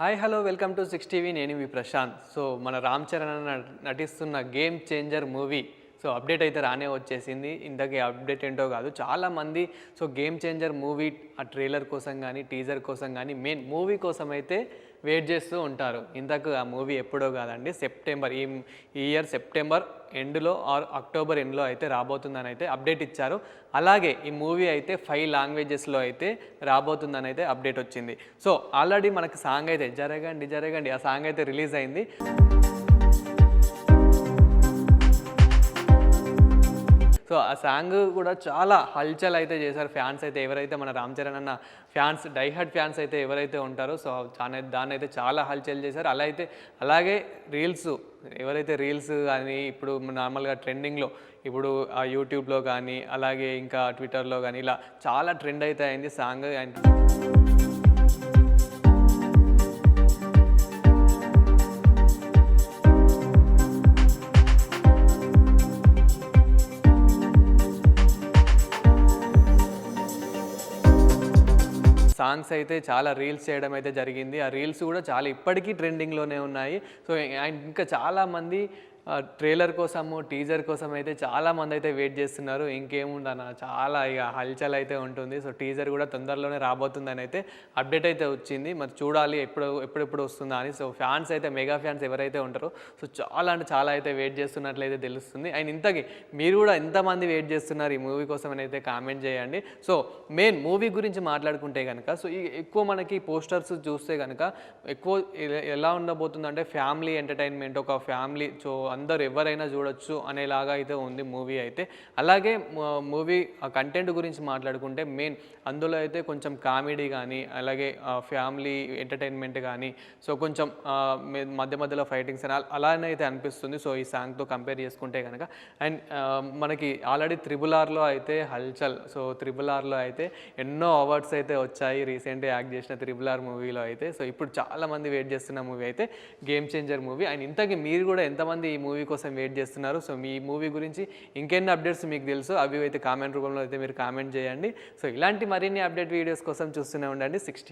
Hi hello welcome to 6 TV. నేను మీ Prashanth. So మన రామ్ చరణ్ అన్న నటిస్తున్న గేమ్ చేంజర్ మూవీ అప్డేట్ అయితే రానే వచ్చేసింది. ఇంతకీ అప్డేట్ ఏంటో కాదు, చాలామంది గేమ్ చేంజర్ మూవీ ఆ ట్రైలర్ కోసం కానీ టీజర్ కోసం కానీ మెయిన్ మూవీ కోసం అయితే వెయిట్ చేస్తూ ఉంటారు. ఇంతకు ఆ మూవీ ఎప్పుడో కాదండి, సెప్టెంబర్ ఈ ఇయర్ సెప్టెంబర్ ఎండ్లో ఆర్ అక్టోబర్ ఎండ్లో అయితే రాబోతుందని అయితే అప్డేట్ ఇచ్చారు. అలాగే ఈ మూవీ అయితే 5 లాంగ్వేజెస్లో అయితే రాబోతుందని అయితే అప్డేట్ వచ్చింది. ఆల్రెడీ మనకి సాంగ్ అయితే జరగండి జరగండి ఆ సాంగ్ అయితే రిలీజ్ అయింది. ఆ సాంగ్ కూడా చాలా హల్చల్ అయితే చేశారు ఫ్యాన్స్ అయితే. ఎవరైతే మన రామ్ చరణ్ అన్న ఫ్యాన్స్, డైహార్డ్ ఫ్యాన్స్ అయితే ఎవరైతే ఉంటారో దాన్ని అయితే చాలా హల్చల్ చేశారు. అలాగే రీల్స్, ఎవరైతే రీల్స్ కానీ ఇప్పుడు నార్మల్గా ట్రెండింగ్లో ఇప్పుడు ఆ యూట్యూబ్లో కానీ అలాగే ఇంకా ట్విట్టర్లో కానీ ఇలా చాలా ట్రెండ్ అయితే అయింది సాంగ్. అండ్ సాంగ్స్ అయితే చాలా రీల్స్ చేయడం అయితే జరిగింది. ఆ రీల్స్ కూడా చాలా ఇప్పటికీ ట్రెండింగ్లోనే ఉన్నాయి. అండ్ ఇంకా చాలామంది ట్రైలర్ కోసము టీజర్ కోసం అయితే చాలామంది అయితే వెయిట్ చేస్తున్నారు. ఇంకేముందన్న చాలా ఇక హల్చల్ అయితే ఉంటుంది. టీజర్ కూడా తొందరలోనే రాబోతుందని అయితే అప్డేట్ అయితే వచ్చింది. మరి చూడాలి ఎప్పుడెప్పుడు వస్తుందా అని. ఫ్యాన్స్ అయితే, మెగా ఫ్యాన్స్ ఎవరైతే ఉంటారో చాలా అంటే చాలా అయితే వెయిట్ చేస్తున్నట్లయితే తెలుస్తుంది. అండ్ ఇంతకీ మీరు కూడా ఎంతమంది వెయిట్ చేస్తున్నారు ఈ మూవీ కోసం అని అయితే కామెంట్ చేయండి. మెయిన్ మూవీ గురించి మాట్లాడుకుంటే కనుక ఎక్కువ మనకి పోస్టర్స్ చూస్తే కనుక ఎక్కువ ఎలా ఉండబోతుందంటే ఫ్యామిలీ ఎంటర్టైన్మెంట్, ఒక ఫ్యామిలీ అందరు ఎవరైనా చూడొచ్చు అనేలాగా అయితే ఉంది మూవీ అయితే. అలాగే మూవీ కంటెంట్ గురించి మాట్లాడుకుంటే మెయిన్ అందులో అయితే కొంచెం కామెడీ కానీ అలాగే ఫ్యామిలీ ఎంటర్టైన్మెంట్ కానీ కొంచెం మధ్యలో ఫైటింగ్స్ అని అలానే అయితే అనిపిస్తుంది ఈ సాంగ్తో కంపేర్ చేసుకుంటే కనుక. అండ్ మనకి ఆల్రెడీ త్రిబుల్-ఆర్లో అయితే హల్చల్, త్రిబుల్-ఆర్లో అయితే ఎన్నో అవార్డ్స్ అయితే వచ్చాయి రీసెంట్గా యాక్ట్ చేసిన త్రిబుల్-ఆర్ మూవీలో అయితే. ఇప్పుడు చాలామంది వెయిట్ చేస్తున్న మూవీ అయితే గేమ్ చేంజర్ మూవీ. అండ్ ఇంతకీ మీరు కూడా ఎంతమంది ఈ మూవీ కోసం వెయిట్ చేస్తున్నారు? మీ మూవీ గురించి ఇంకెన్ని అప్డేట్స్ మీకు తెలుసు అవి అయితే కామెంట్ రూపంలో అయితే మీరు కామెంట్ చేయండి. ఇలాంటి మరిన్ని అప్డేట్ వీడియోస్ కోసం చూస్తూనే ఉండండి 6 టీవీ.